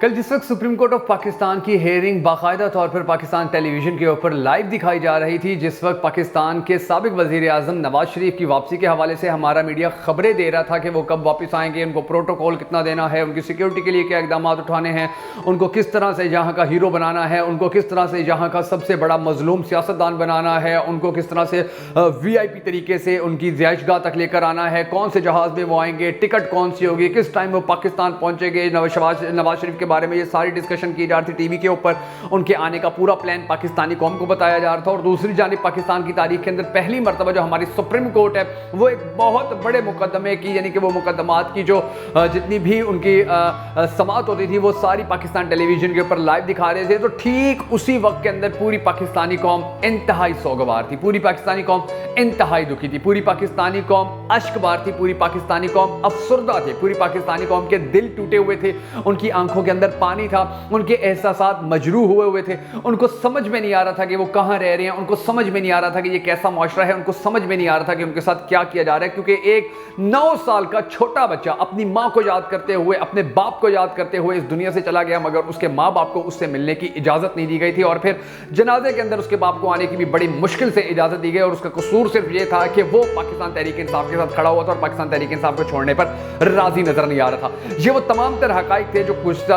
کل جس وقت سپریم کورٹ آف پاکستان کی ہیئرنگ باقاعدہ طور پر پاکستان ٹیلی ویژن کے اوپر لائیو دکھائی جا رہی تھی، جس وقت پاکستان کے سابق وزیر اعظم نواز شریف کی واپسی کے حوالے سے ہمارا میڈیا خبریں دے رہا تھا کہ وہ کب واپس آئیں گے، ان کو پروٹوکول کتنا دینا ہے، ان کی سیکیورٹی کے لیے کیا اقدامات اٹھانے ہیں، ان کو کس طرح سے یہاں کا ہیرو بنانا ہے، ان کو کس طرح سے یہاں کا سب سے بڑا مظلوم سیاستدان بنانا ہے، ان کو کس طرح سے وی آئی پی طریقے سے ان کی رہائش گاہ تک لے کر آنا ہے، کون سے جہاز میں وہ آئیں گے، ٹکٹ کون سی ہوگی، کس ٹائم وہ پاکستان پہنچیں گے، نواز شریف کے بارے میں یہ ساری ڈسکشن کی جا رہی تھی ٹی وی کے اوپر، ان کے آنے کا پورا پلان پاکستانی قوم کو بتایا جا رہا تھا۔ اور دوسری جانب پاکستان کی تاریخ کے اندر پہلی مرتبہ جو ہماری سپریم کورٹ ہے وہ ایک بہت بڑے مقدمے کی، یعنی کہ وہ مقدمات کی جو جتنی بھی ان کی سماعت ہوتی تھی وہ ساری پاکستان ٹیلی ویژن کے اوپر لائیو دکھا رہے تھے۔ تو ٹھیک اسی وقت کے اندر پوری پاکستانی قوم انتہائی سوگوار تھی، پوری پاکستانی قوم انتہائی دکھی تھی، پوری پاکستانی قوم اشک بار تھی، پوری پاکستانی قوم افسردہ تھی، پوری پاکستانی قوم کے دل ٹوٹے ہوئے تھے، ان کی آنکھوں کے اندر پانی تھا، ان کے احساسات مجروح ہوئے تھے، ان کو سمجھ میں نہیں آ رہا تھا کہ وہ کہاں رہ رہے ہیں، ان کو سمجھ میں نہیں آ رہا تھا کہ یہ کیسا معاشرہ ہے، ان کو سمجھ میں نہیں آ رہا تھا کہ ان کے ساتھ کیا کیا جا رہا ہے، کیونکہ ایک 9 سال کا چھوٹا بچہ اپنی ماں کو یاد کرتے ہوئے، اپنے باپ کو یاد کرتے ہوئے اس دنیا سے چلا گیا، مگر اس کے ماں باپ کو اس سے ملنے کی اجازت نہیں دی گئی تھی، اور پھر جنازے کے اندر اس کے باپ کو آنے کی بھی بڑی مشکل سے اجازت دی گئی، اور اس کا قصور صرف یہ تھا کہ وہ پاکستان تحریک انصاف کے ساتھ کھڑا ہوا تھا اور پاکستان تحریک انصاف کو چھوڑنے پر راضی نظر نہیں آ رہا تھا۔ یہ وہ تمام تر حقائق تھے جو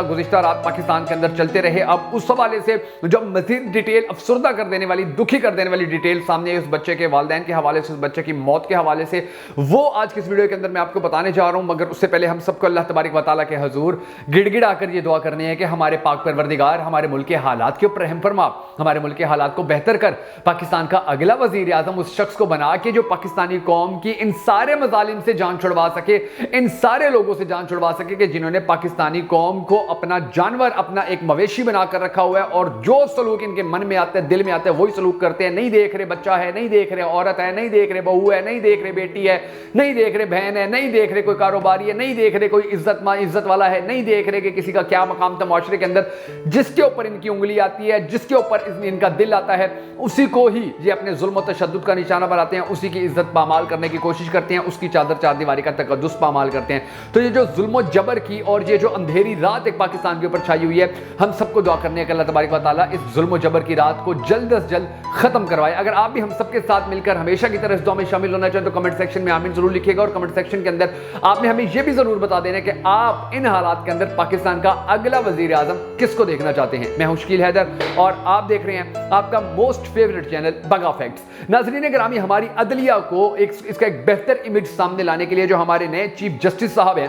گزشتہ رات پاکستان کے اندر چلتے رہے۔ اب اس حوالے سے جب مزید ڈیٹیل افسردہ کر دینے والی، دکھی کر دینے والی ڈیٹیل سامنے اس بچے کے والدین کے حوالے سے، اس بچے کی موت کے حوالے سے، وہ آج کی اس ویڈیو کے اندر میں آپ کو بتانے جا رہا ہوں، مگر اس سے پہلے ہم سب کو اللہ تبارک و تعالیٰ کے حضور گڑ گڑا کر یہ دعا کرنی ہے کہ ہمارے پاک پروردگار ہمارے ملک کے حالات کے اوپر رحم فرما، ہمارے ملک کے حالات کو بہتر کر، پاکستان کا اگلا وزیر اعظم اس شخص کو بنا کہ جو پاکستانی قوم کی ان سارے مظالم سے جان چھڑوا سکے، ان سارے لوگوں سے جان چھڑوا سکے کہ جنہوں نے پاکستانی قوم کو اپنا جانور، اپنا ایک مویشی بنا کر رکھا ہوا ہے، اور جو سلوک ان کے من میں آتے ہیں، دل میں آتے ہیں، وہی سلوک کرتے ہیں۔ نہیں دیکھ رہے بچہ ہے، نہیں دیکھ رہے عورت ہے، نہیں دیکھ رہے بہو ہے، نہیں دیکھ رہے بیٹی ہے، نہیں دیکھ رہے بہن ہے، نہیں دیکھ رہے کوئی کاروباری ہے، نہیں دیکھ رہے کوئی عزت والا ہے، نہیں دیکھ رہے کہ کسی کا کیا مقام تھا معاشرے کے اندر، جس کے اوپر ان کی انگلی آتی ہے، جس کے اوپر ان کا دل آتا ہے، اسی کو ہی یہ اپنے ظلم و تشدد کا نشانہ بناتے ہیں، اسی کی عزت پامال کرنے کی کوشش کرتے ہیں، اس کی چادر چار دیواری کا تقدس پامال کرتے ہیں۔ تو یہ جو ظلم و جبر کی اور یہ جو اندھیری رات ایک پاکستان کے اوپر چھائی ہوئی ہے، ہم سب کو دعا کرنے کہ اللہ تبارک و تعالیٰ اس ظلم و جبر کی رات کو جلد از جلد ختم کروائے۔ اگر آپ بھی ہم سب کے ساتھ مل کر ہمیشہ کی طرح اس دعا میں شامل ہونا چاہیں تو کمنٹ سیکشن میں آمین ضرور لکھیے گا، اور کمنٹ سیکشن کے اندر آپ نے ہمیں یہ بھی ضرور بتا دینا کہ آپ ان حالات کے اندر پاکستان کا اگلا وزیر اعظم کس کو دیکھنا چاہتے ہیں۔ میں ہوں شکیل حیدر اور آپ دیکھ رہے ہیں آپ کا موسٹ فیوریٹ چینل بگا فیکٹس۔ ناظرین گرامی، ہماری عدلیہ کو اس کا ایک بہتر امیج سامنے لانے کے لیے جو ہمارے نئے چیف جسٹس صاحب ہیں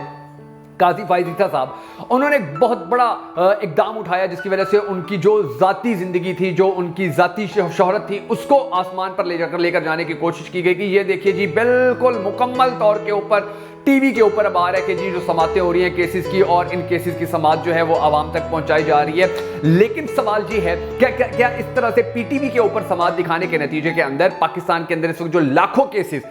قاضی فائز عیسیٰ صاحب، انہوں نے ایک بہت بڑا اقدام اٹھایا، جس کی وجہ سے ان کی جو ذاتی زندگی تھی، جو ان کی ذاتی شہرت تھی، اس کو آسمان پر لے کر جانے کی کوشش کی گئی کہ یہ دیکھیے جی بالکل مکمل طور کے اوپر ٹی وی کے اوپر اب آ رہا ہے کہ جی جو سماعتیں ہو رہی ہیں کیسز کی، اور ان کیسز کی سماعت جو ہے وہ عوام تک پہنچائی جا رہی ہے۔ لیکن سوال یہ ہے کیا اس طرح سے پی ٹی وی کے اوپر سماعت دکھانے کے نتیجے کے اندر پاکستان کے اندر اس وقت جو لاکھوں کیسز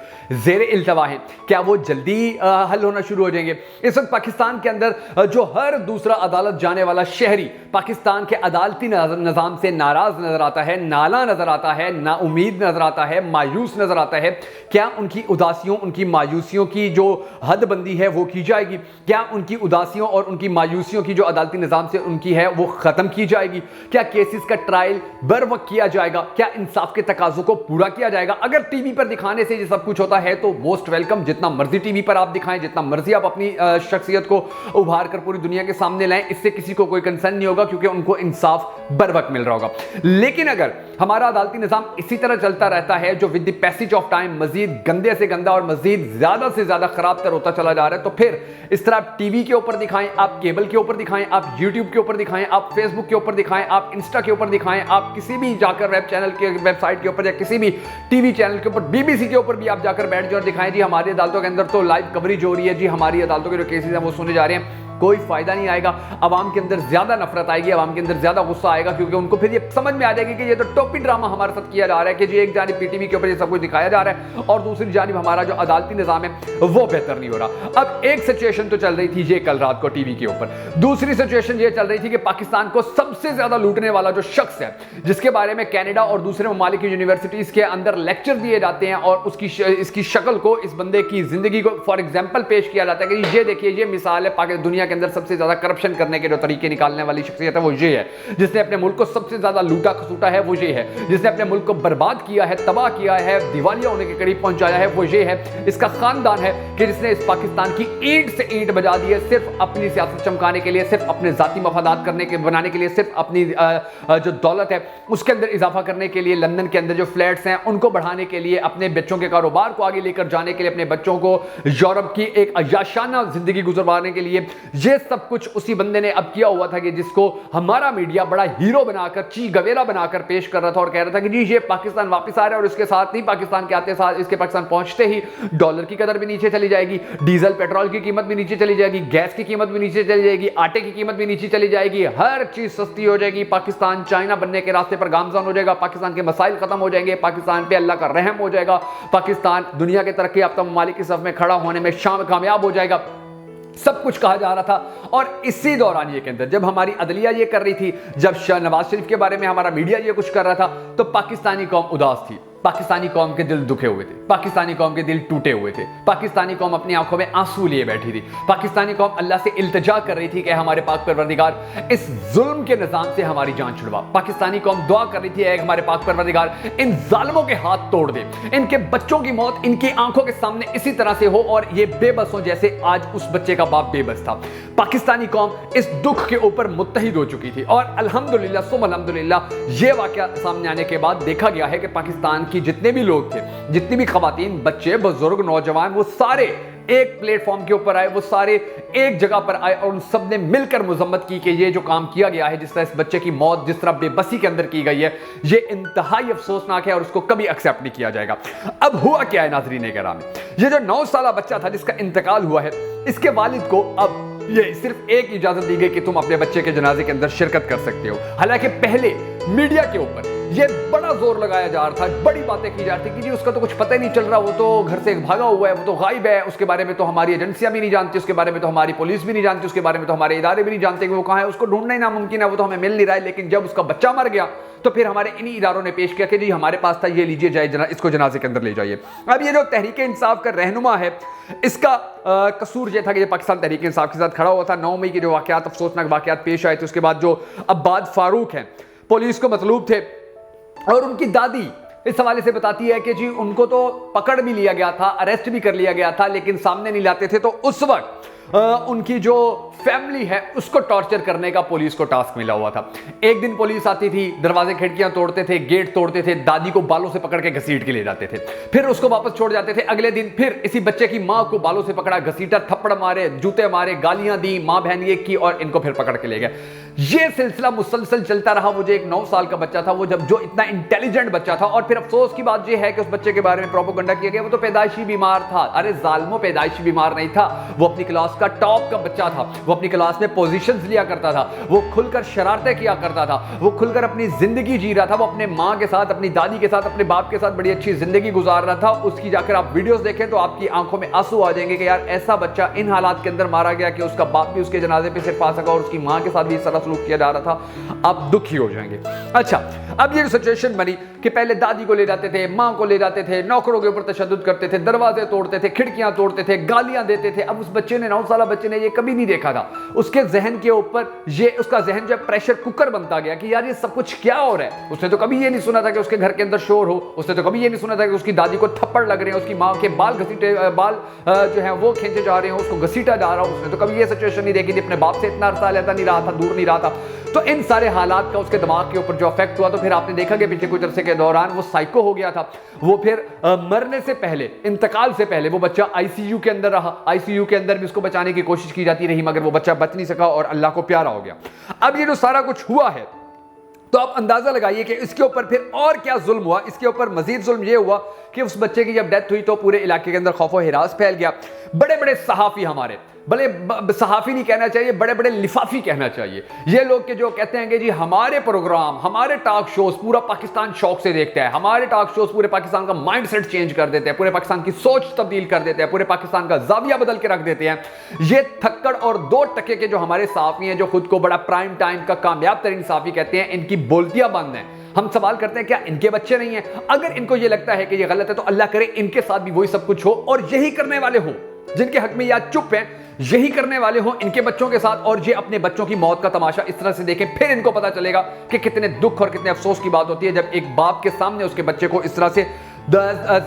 زیر التوا ہیں، کیا وہ جلدی حل ہونا شروع ہو جائیں گے؟ اس وقت پاکستان کے اندر جو ہر دوسرا عدالت جانے والا شہری پاکستان کے عدالتی نظام سے ناراض نظر آتا ہے، نالاں نظر آتا ہے، نا امید نظر آتا ہے، مایوس نظر آتا ہے، کیا ان کی اداسیوں، ان کی مایوسیوں کی جو حد بندی ہے وہ کی جائے گی؟ کیا ان کی اداسیوں اور ان کی مایوسیوں کی جو عدالتی نظام سے ان کی ہے وہ ختم کی جائے گی؟ کیا کیسز کا ٹرائل بر وقت کیا جائے گا؟ کیا انصاف کے تقاضوں کو پورا کیا جائے گا؟ اگر ٹی وی پر دکھانے سے یہ سب کچھ ہوتا ہے تو موسٹ ویلکم، جتنا مرضی ٹی وی پر آپ دکھائیں، جتنا مرضی آپ اپنی شخصیت کو ابھار کر پوری دنیا کے سامنے لائیں، اس سے کسی کو کوئی کنسرن نہیں ہوگا، کیونکہ ان کو انصاف بر وقت مل رہا ہوگا۔ لیکن اگر ہمارا عدالتی نظام اسی طرح چلتا رہتا ہے جو with the passage of time مزید گندے سے گندا اور مزید زیادہ سے زیادہ خراب تر ہوتا چلا جا رہا ہے، تو پھر اس طرح آپ ٹی وی کے اوپر دکھائیں، آپ کیبل کے اوپر دکھائیں، آپ یوٹیوب کے اوپر دکھائیں، آپ فیس بک کے اوپر دکھائیں، آپ انسٹا کے اوپر دکھائیں، آپ کسی بھی جا کر ویب سائٹ کے اوپر یا کسی بھی ٹی وی چینل کے اوپر، بی بی سی کے اوپر بھی آپ جا کر بیٹھ جائیں اور دکھائیں جی ہماری عدالتوں کے اندر تو لائیو کوریج ہو رہی ہے، جی ہماری عدالتوں کے جو کیسز ہیں وہ سنے جا رہے ہیں، کوئی فائدہ نہیں آئے گا۔ عوام کے اندر زیادہ نفرت آئے گی، عوام کے اندر زیادہ غصہ آئے گا، کیونکہ ان کو پھر یہ سمجھ میں آ جائے گی کہ یہ تو ٹوپی ڈرامہ ہمارے ساتھ کیا جا رہا ہے کہ جی ایک جانب پی ٹی وی کے اوپر یہ سب کچھ دکھایا جا رہا ہے اور دوسری جانب ہمارا جو عدالتی نظام ہے وہ بہتر نہیں ہو رہا۔ اب ایک سچویشن تو چل رہی تھی یہ کل رات کو ٹی وی کے اوپر، دوسری سچویشن یہ چل رہی تھی کہ پاکستان کو سب سے زیادہ لوٹنے والا جو شخص ہے، جس کے بارے میں کینیڈا اور دوسرے ممالک کی یونیورسٹیز کے اندر لیکچر دیے جاتے ہیں اور اس کی شکل کو، اس بندے کی زندگی کو فار ایگزامپل پیش کیا جاتا ہے کہ یہ دیکھیے یہ مثال ہے دنیا کے اندر سب سے زیادہ کرپشن کرنے کے جو طریقے نکالنے والی شخصیت ہے وہ یہ ہے. جس نے اپنے ملک کو سب سے زیادہ لوٹا کھسوٹا ہے وہ یہ ہے. جس نے اپنے ملک کو برباد کیا ہے, تباہ کیا ہے, دیوالیہ ہونے کے قریب پہنچایا ہے وہ یہ ہے. اس کا خاندان ہے کہ جس نے اس پاکستان کی اینٹ سے اینٹ بجا دی ہے, صرف اپنی سیاست چمکانے کے لیے, صرف اپنے ذاتی مفادات بنانے کے لیے, صرف اپنی جو دولت ہے اس کے اندر اضافہ کرنے کے لیے, لندن کے اندر جو فلیٹس ہیں ان کو بڑھانے کے لیے, اپنے بچوں کے کاروبار کو آگے لے کر جانے کے لیے, اپنے بچوں کو یورپ کی ایک عیاشانہ زندگی گزروانے کے لیے. یہ سب کچھ اسی بندے نے اب کیا ہوا تھا کہ جس کو ہمارا میڈیا بڑا ہیرو بنا کر, چی گویرا بنا کر پیش کر رہا تھا اور کہہ رہا تھا کہ جی یہ پاکستان واپس آ رہا ہے. اور اس کے ساتھ نہیں, پاکستان کے آتے ساتھ, اس کے پاکستان پہنچتے ہی ڈالر کی قدر بھی نیچے چلی جائے گی, ڈیزل پیٹرول کی قیمت بھی نیچے چلی جائے گی, گیس کی قیمت بھی نیچے چلی جائے گی, آٹے کی قیمت بھی نیچے چلی جائے گی, ہر چیز سستی ہو جائے گی. پاکستان چائنا بننے کے راستے پر گامزن ہو جائے گا, پاکستان کے مسائل ختم ہو جائیں گے, پاکستان پہ اللہ کا رحم ہو جائے گا, پاکستان دنیا کے ترقی یافتہ ممالک کی صف میں کھڑا ہونے میں کامیاب ہو جائے گا. سب کچھ کہا جا رہا تھا. اور اسی دورانیے کے اندر جب ہماری عدلیہ یہ کر رہی تھی, جب نواز شریف کے بارے میں ہمارا میڈیا یہ کچھ کر رہا تھا, تو پاکستانی قوم اداس تھی, پاکستانی قوم کے دل دکھے ہوئے تھے, پاکستانی قوم کے دل ٹوٹے ہوئے تھے, پاکستانی قوم اپنی آنکھوں میں آنسو لیے بیٹھی تھی, پاکستانی قوم اللہ سے التجا کر رہی تھی کہ ہمارے پاک پروردگار اس ظلم کے نظام سے ہماری جان چھڑوا. پاکستانی قوم دعا کر رہی تھی اے ہمارے پاک پروردگار ان ظالموں کے ہاتھ توڑ دے, ان کے بچوں کی موت ان کی آنکھوں کے سامنے اسی طرح سے ہو اور یہ بے بس ہو جیسے آج اس بچے کا باپ بے بس تھا. پاکستانی قوم اس دکھ کے اوپر متحد ہو چکی تھی اور الحمدللہ ثم الحمدللہ یہ واقعہ سامنے آنے کے بعد دیکھا گیا ہے کہ پاکستان کی جتنے بھی لوگ تھے, جتنی بھی خواتین, بچے, بزرگ, نوجوان, وہ سارے ایک پلیٹ فارم کے اوپر آئے, وہ سارے ایک جگہ پر آئے اور ان سب نے مل کر مذمت کی کہ یہ جو کام کیا گیا ہے, جس طرح اس بچے کی موت جس طرح بے بسی کے اندر کی گئی ہے, یہ انتہائی افسوسناک ہے اور اس کو کبھی ایکسیپٹ نہیں کیا جائے گا. اب ہوا کیا ہے ناظرین کرام, یہ جو 9 سالہ بچہ تھا جس کا انتقال ہوا ہے, اس کے والد کو اب یہ صرف ایک اجازت دی گئی کہ تم اپنے بچے کے جنازے کے اندر شرکت کر سکتے ہو. حالانکہ پہلے میڈیا کے اوپر یہ بڑا زور لگایا جا رہا تھا, بڑی باتیں کی جاتی کہ جی اس کا تو کچھ پتہ ہی نہیں چل رہا, وہ تو گھر سے بھاگا ہوا ہے, وہ تو غائب ہے, اس کے بارے میں تو ہماری ایجنسیاں بھی نہیں جانتی, اس کے بارے میں تو ہماری پولیس بھی نہیں جانتی, اس کے بارے میں تو ہمارے ادارے بھی نہیں جانتے کہ وہ کہاں ہے, اس کو ڈھونڈنا ہی ناممکن ہے, وہ تو ہمیں مل نہیں رہا ہے. لیکن جب اس کا بچہ مر گیا تو پھر ہمارے انہی اداروں نے پیش کیا کہ جی ہمارے پاس تھا, یہ لیجیے جائے, اس کو جنازے کے اندر لے جائیے. اب یہ جو تحریک انصاف کا رہنما ہے, اس کا قصور یہ تھا کہ یہ پاکستان تحریک انصاف کے ساتھ کھڑا ہوا تھا. 9 مئی کے جو واقعات, افسوسناک واقعات پیش آئے تھے, اس کے بعد جو عباد فاروق ہیں پولیس کو مطلوب تھے, اور ان کی دادی اس حوالے سے بتاتی ہے کہ جی ان کو تو پکڑ بھی لیا گیا تھا, اریسٹ بھی کر لیا گیا تھا, لیکن سامنے نہیں لاتے تھے. تو اس وقت ان کی جو فیملی ہے اس کو ٹارچر کرنے کا پولیس کو ٹاسک ملا ہوا تھا. ایک دن پولیس آتی تھی, دروازے کھڑکیاں توڑتے تھے, گیٹ توڑتے تھے, دادی کو بالوں سے پکڑ کے گھسیٹ کے لے جاتے تھے, پھر اس کو واپس چھوڑ جاتے تھے. اگلے دن پھر اسی بچے کی ماں کو بالوں سے پکڑا, گھسیٹا, تھپڑ مارے, جوتے مارے, گالیاں دی, ماں بہن ایک کی, اور ان کو پھر پکڑ کے لے گئے. یہ سلسلہ مسلسل چلتا رہا. وہ جو ایک 9 سال کا بچہ تھا, وہ جو اتنا انٹیلیجنٹ بچہ تھا, اور پھر افسوس کی بات یہ ہے کہ اس بچے کے بارے میں پروپیگنڈا کیا گیا وہ تو پیدائشی بیمار تھا. ارے ظالموں, پیدائشی بیمار نہیں تھا, وہ اپنی کلاس کا ٹاپ کا بچہ تھا, وہ اپنی کلاس میں پوزیشنز لیا کرتا تھا, وہ کھل کر شرارتیں کیا کرتا تھا, وہ کھل کر اپنی زندگی جی رہا تھا, وہ اپنے ماں کے ساتھ, اپنی دادی کے ساتھ, اپنے باپ کے ساتھ بڑی اچھی زندگی گزار رہا تھا. اس کی جا کر آپ ویڈیوز دیکھیں تو آپ کی آنکھوں میں آنسو آ جائیں گے کہ یار ایسا بچہ ان حالات کے اندر مارا گیا کہ اس کا باپ بھی اس کے جنازے پہ صرف آ سکا اور اس کی ماں کے ساتھ بھی اس طرح سلوک کیا جا رہا تھا. آپ دکھی ہو جائیں گے. اچھا, اب یہ سچویشن بنی کہ پہلے دادی کو لے جاتے تھے, ماں کو لے جاتے تھے, نوکروں کے اوپر تشدد کرتے تھے, دروازے توڑتے تھے, کھڑکیاں توڑتے تھے, گالیاں دیتے تھے. اب اس بچے نے, 9 سالہ بچے نے یہ کبھی نہیں دیکھا تھا. اس کے ذہن کے اوپر اس کا ذہن جو پریشر کوکر بنتا گیا کہ یار یہ سب کچھ کیا ہو رہا ہے. اس نے تو کبھی یہ نہیں سنا تھا کہ اس کے گھر کے اندر شور ہو, اس نے تو کبھی یہ نہیں سنا تھا کہ اس کی دادی کو تھپڑ لگ رہے ہیں, اس کی ماں کے بال جو ہیں وہ کھینچے جا رہے ہیں, اس کو گھسیٹا جا رہا ہو. اس نے تو کبھی یہ سچویشن نہیں دیکھی تھی, اپنے باپ سے اتنا عرصہ لیتا نہیں رہا تھا, دور نہیں رہا تھا. تو ان سارے حالات کا اس کے دماغ کے اوپر جو افیکٹ ہوا, تو پھر آپ نے دیکھا کہ پچھلے کچھ عرصے کے دوران وہ سائیکو ہو گیا تھا. وہ پھر مرنے سے پہلے, انتقال سے پہلے وہ بچہ آئی سی یو کے اندر رہا. آئی سی یو کے اندر بھی اس کو بچانے کی کوشش کی جاتی رہی, مگر وہ بچہ بچ نہیں سکا اور اللہ کو پیارا ہو گیا. اب یہ جو سارا کچھ ہوا ہے, تو آپ اندازہ لگائیے کہ اس کے اوپر پھر اور کیا ظلم ہوا. اس کے اوپر مزید ظلم یہ ہوا کہ اس بچے کی جب ڈیتھ ہوئی تو پورے علاقے کے اندر خوف و ہراس پھیل گیا. بڑے بڑے صحافی, ہمارے بڑے صحافی نہیں کہنا چاہیے, بڑے بڑے لفافی کہنا چاہیے, یہ لوگ کہ جو کہتے ہیں کہ جی ہمارے پروگرام, ہمارے ٹاک شوز پورا پاکستان شوق سے دیکھتا ہے, ہمارے ٹاک شوز پورے پاکستان کا مائنڈ سیٹ چینج کر دیتے ہیں, پورے پاکستان کی سوچ تبدیل کر دیتے ہیں, پورے پاکستان کا زاویہ بدل کے رکھ دیتے ہیں. یہ تھکڑ اور 2 ٹکے کے جو ہمارے صحافی ہیں, جو خود کو بڑا پرائم ٹائم کا کامیاب ترین صحافی کہتے ہیں, ان کی بولتیاں بند ہیں. ہم سوال کرتے ہیں کیا ان کے بچے نہیں ہیں؟ اگر ان کو یہ لگتا ہے کہ یہ غلط ہے تو اللہ کرے ان کے ساتھ بھی وہی سب کچھ ہو, اور یہی کرنے والے ہوں جن کے حق میں یا چپ ہیں, یہی کرنے والے ہوں ان کے بچوں کے ساتھ اور یہ اپنے بچوں کی موت کا تماشا اس طرح سے دیکھیں، پھر ان کو پتا چلے گا کہ کتنے دکھ اور کتنے افسوس کی بات ہوتی ہے جب ایک باپ کے سامنے اس کے بچے کو اس طرح سے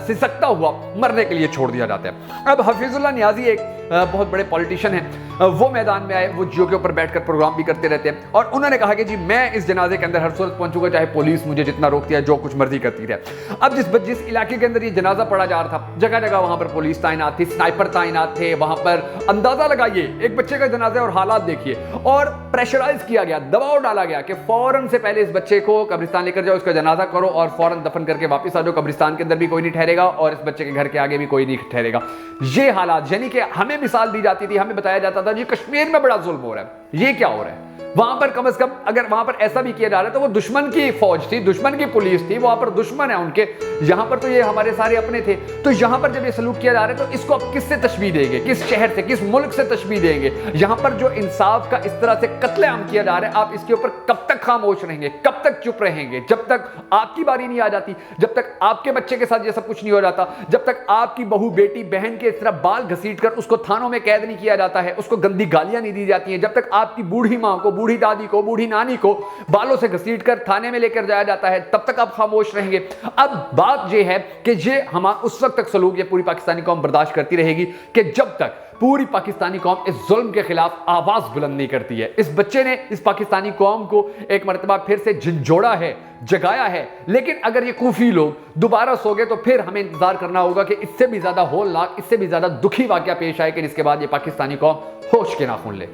سسکتا ہوا مرنے کے لیے چھوڑ دیا جاتا ہے۔ اب حفیظ اللہ نیازی ایک بہت بڑے پولیٹیشین ہیں، وہ میدان میں آئے، وہ جیو کے اوپر بیٹھ کر پروگرام بھی کرتے رہتے ہیں اور انہوں نے کہا کہ جی میں اس جنازے کے اندر ہر صورت پہنچوں گا، چاہے پولیس مجھے جتنا روکتی ہے، جو کچھ مرضی کرتی رہے۔ اب جس علاقے کے اندر یہ جنازہ پڑا جا رہا تھا، جگہ جگہ وہاں پر پولیس تعینات تھی، سنائپر تعینات تھے، وہاں پر اندازہ لگائیے ایک بچے کا جنازہ اور حالات دیکھیے، اور پریشرائز کیا گیا، دباؤ ڈالا گیا کہ فوراً سے پہلے اس بچے کو قبرستان لے کر جاؤ، اس کا جنازہ کرو اور فوراً دفن کر کے واپس آ جاؤ، قبرستان کے اندر بھی کوئی نہیں ٹھہرے گا اور اس بچے کے گھر کے آگے بھی کوئی نہیں ٹھہرے گا۔ یہ حالات، یعنی کہ ہمیں مثال دی جاتی تھی، ہمیں بتایا جاتا تھا جی کشمیر میں بڑا ظلم ہو رہا ہے، یہ کیا ہو رہا ہے؟ وہاں پر کم از کم اگر وہاں پر ایسا بھی کیا جا رہا ہے تو وہ دشمن کی فوج تھی، دشمن کی پولیس تھی، وہاں پر دشمن ہے ان کے، یہاں پر تو یہ ہمارے سارے اپنے تھے۔ تو یہاں پر جب یہ سلوک کیا جا رہا ہے تو اس کو آپ کس سے تشبیہ دیں گے، کس شہر سے، کس ملک سے تشبیہ دیں گے؟ یہاں پر جو انصاف کا اس طرح سے قتل عام کیا جا رہا ہے، آپ اس کے اوپر کب تک خاموش رہیں گے، کب تک چپ رہیں گے؟ جب تک آپ کی باری نہیں آ جاتی، جب تک آپ کے بچے کے ساتھ یہ سب کچھ نہیں ہو جاتا، جب تک آپ کی بہو، بیٹی، بہن کے اس طرح بال گھسیٹ کر اس کو تھانوں میں قید نہیں کیا جاتا ہے، اس کو گندی گالیاں نہیں دی جاتی ہیں، جب تک آپ کی بوڑھی ماں کو، بوڑھی دادی کو، بوڑھی نانی کو بالوں سے گھسیٹ کر تھانے میں لے کر جایا جاتا ہے، تب تک آپ خاموش رہیں گے۔ اب بات یہ ہے کہ یہ اس وقت تک سلوک یہ پوری پاکستانی قوم برداشت کرتی رہے گی کہ جب تک پوری پاکستانی قوم اس ظلم کے خلاف آواز بلند نہیں کرتی ہے۔ اس بچے نے اس پاکستانی قوم کو ایک مرتبہ پھر سے جھنجھوڑا ہے، جگایا ہے، لیکن اگر یہ کوفی لوگ دوبارہ سو گئے تو پھر ہمیں انتظار کرنا ہوگا کہ اس سے بھی زیادہ ہولناک، اس سے بھی زیادہ دکھی واقعہ پیش آئے کہ جس کے بعد یہ پاکستانی قوم ہوش کے ناخن لے۔